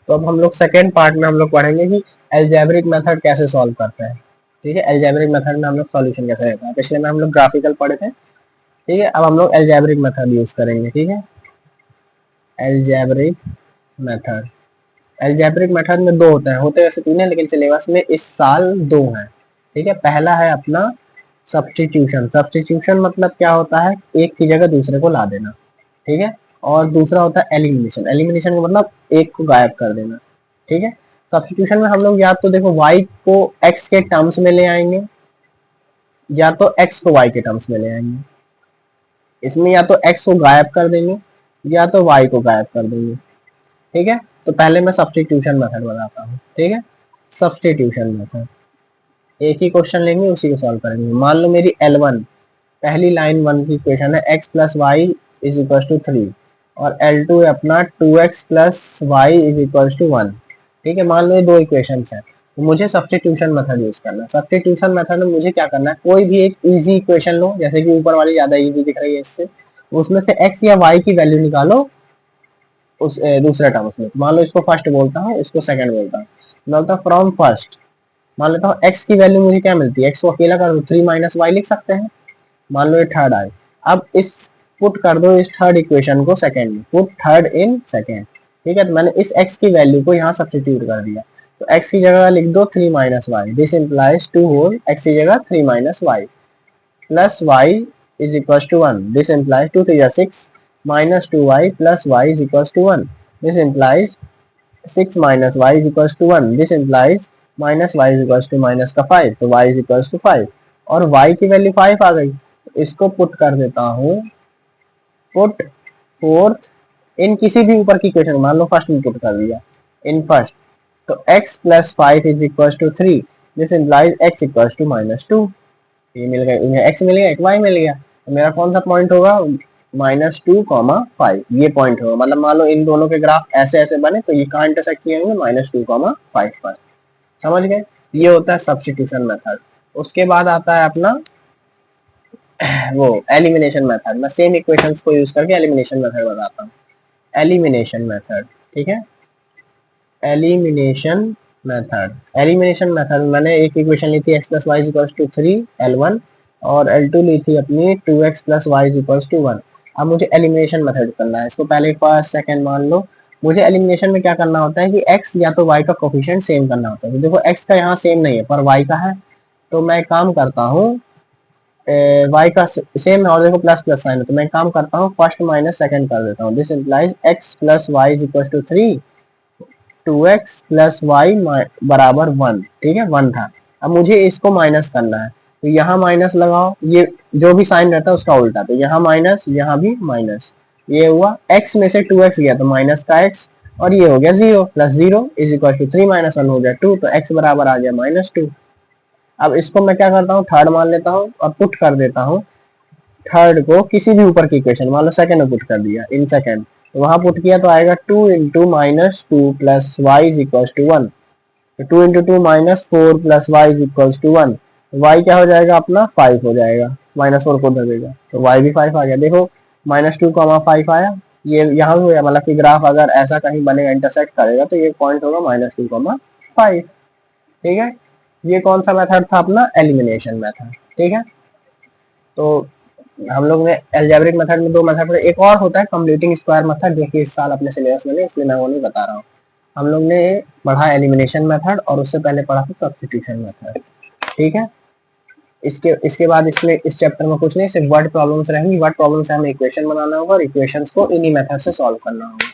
तो अब हम लोग सेकेंड पार्ट में हम लोग पढ़ेंगे कि एल्जेब्रिक मेथड कैसे सॉल्व करते हैं। ठीक है, एल्जेब्रिक मेथड में हम लोग सॉल्यूशन कैसे देते हैं। पिछले में हम लोग ग्राफिकल पढ़े थे। ठीक है, अब हम लोग एल्जेब्रिक मेथड यूज करेंगे। ठीक है, एल्जेब्रिक मेथड, एल्जेब्रिक मेथड में दो होते वैसे तीन है, लेकिन सिलेबस में इस साल दो हैं। ठीक है, पहला है अपना सब्स्टिट्यूशन। सब्स्टिट्यूशन मतलब क्या होता है, एक की जगह दूसरे को ला देना। ठीक है, और दूसरा होता है एलिमिनेशन। एलिमिनेशन का मतलब एक को गायब कर देना। ठीक है, सब्स्टिट्यूशन में हम लोग या तो देखो y को x के टर्म्स में ले आएंगे, या तो x को y के टर्म्स में ले आएंगे। इसमें या तो x को गायब कर देंगे या तो y को गायब कर देंगे। ठीक है, तो पहले मैं सब्स्टिट्यूशन मेथड बताता हूँ। ठीक है, सब्स्टिट्यूशन मेथड, एक ही क्वेश्चन लेंगे उसी को सॉल्व करेंगे। मान लो मेरी L1 पहली लाइन 1 की इक्वेशन है x plus y is equal to 3, और L2 है अपना 2x plus y is equal to 1। ठीक है, मान लो ये दो इक्वेशन है, तो मुझे सब्स्टिट्यूशन मेथड यूज करना है। सब्स्टिट्यूशन मेथड में मुझे क्या करना है, कोई भी एक इजी इक्वेशन लो, जैसे कि ऊपर वाली ज्यादा इजी दिख रही है इससे, उसमें से x या y की वैल्यू निकालो उस दूसरे टर्म में। मान लो इसको फर्स्ट बोलता हूँ, इसको सेकंड बोलता हूँ। बोलता फ्रॉम फर्स्ट, मान लेता हूँ x की वैल्यू मुझे क्या मिलती है, x को अकेला कर दो 3 माइनस वाई लिख सकते हैं। मान लो ये थर्ड आए, अब इस पुट कर दो इस थर्ड इक्वेशन को सेकंड में, पुट थर्ड इन सेकंड। ठीक है, तो मैंने इस x की वैल्यू को यहाँ सब्स्टिट्यूट कर दिया, तो x की जगह लिख दो 3 minus y, this implies 2 whole x की जगह 3 minus y plus y is equal to 1, this implies 2 3 6 minus 2y plus y is equal to 1, this implies 6 minus y is equal to 1, this implies minus y is equal to minus का 5, तो y is equal to 5, और y की value 5 आ गई। इसको put कर देता हूँ, put fourth इन किसी भी ऊपर की इक्वेशन, मान लो फर्स्ट में पुट कर दिया इन फर्स्ट, तो x plus 5 is equal to 3, this implies x equal to minus 2। ये मिल गया, इन्हें x मिल गया, एक y मिल गया, तो मेरा कौन सा पॉइंट होगा, -2, 5 ये पॉइंट होगा। मतलब मान लो इन दोनों के ग्राफ ऐसे ऐसे बने, तो ये कहाँ इंटरसेक्ट किए होंगे, -2, 5 पर। समझ गए, ये होता है सब्स्टिट्यूशन मेथड। उसके बाद आता है अपना वो एलिमिनेशन मेथड। मैं सेम इक्वेशंस को यूज करके एलिमिनेशन मेथड बताता हूँ। एलिमिनेशन मेथड, ठीक है, एलिमिनेशन मेथड। एलिमिनेशन मेथड मैंने एक इक्वेशन ली थी x plus y equals to 3 L1, और L2 ली थी अपनी 2x plus y equals to 1। अब मुझे एलिमिनेशन मेथड करना है, इसको पहले फर्स्ट सेकंड मान लो। मुझे एलिमिनेशन में क्या करना होता है कि x या तो y का कोफिशिएंट सेम करना होता है। तो देखो x का यहाँ सेम नहीं है पर y का है, तो मैं काम करता हूँ, y का सेम है और देखो प्लस प्लस साइन है, तो मैं काम करता हूँ फर्स्ट माइनस सेकंड कर देता हूँ। This implies x plus y equal to 3, 2x plus y बराबर 1। ठीक है, 1 था। अब मुझे इसको माइनस करना है, तो यहाँ माइनस लगाओ, ये जो भी साइन रहता है उसका उल्टा, तो यहाँ माइनस यहाँ भी माइनस, ये हुआ x में से 2x गया तो माइनस का x, और ये हो गया 0, plus 0 is equal to 3 minus 1 हो गया 2, तो x बराबर आ गया -2। अब इसको मैं क्या करता हूँ, थर्ड मान लेता हूँ और पुट कर देता हूँ थर्ड को किसी भी ऊपर की इक्वेशन, मान लो सेकंड में पुट कर दिया इन सेकंड, तो वहां पुट किया तो आएगा 2 into minus 2 plus y is equal to 1, तो 2 into 2 -4 plus y is equal to 1, y क्या हो जाएगा अपना 5 हो जाएगा, -4 को धर देगा तो वाई भी 5 आ गया। देखो -2, 5 आया, ये यहाँ हुआ, मतलब कि ग्राफ अगर ऐसा कहीं बनेगा इंटरसेक्ट करेगा तो ये पॉइंट होगा -2, 5। ठीक है, ये कौन सा मेथड था अपना, एलिमिनेशन मेथड। ठीक है, तो हम लोग ने एल्जेब्रिक मेथड में दो मेथड पढ़े, एक और होता है कंप्लीटिंग स्क्वायर मेथड, जो कि इस साल अपने सिलेबस में नहीं, इसलिए मैं वो नहीं बता रहा हूँ। हम लोग ने पढ़ा एलिमिनेशन मेथड और उससे पहले पढ़ा था सब्स्टिट्यूशन मेथड। ठीक है, इसके इसके बाद इसमें इस चैप्टर में कुछ नहीं, सिर्फ वर्ड प्रॉब्लम्स रहेंगी। वर्ड प्रॉब्लम से हमें इक्वेशन बनाना होगा और इक्वेशंस को इन्हीं मेथड से सॉल्व करना होगा।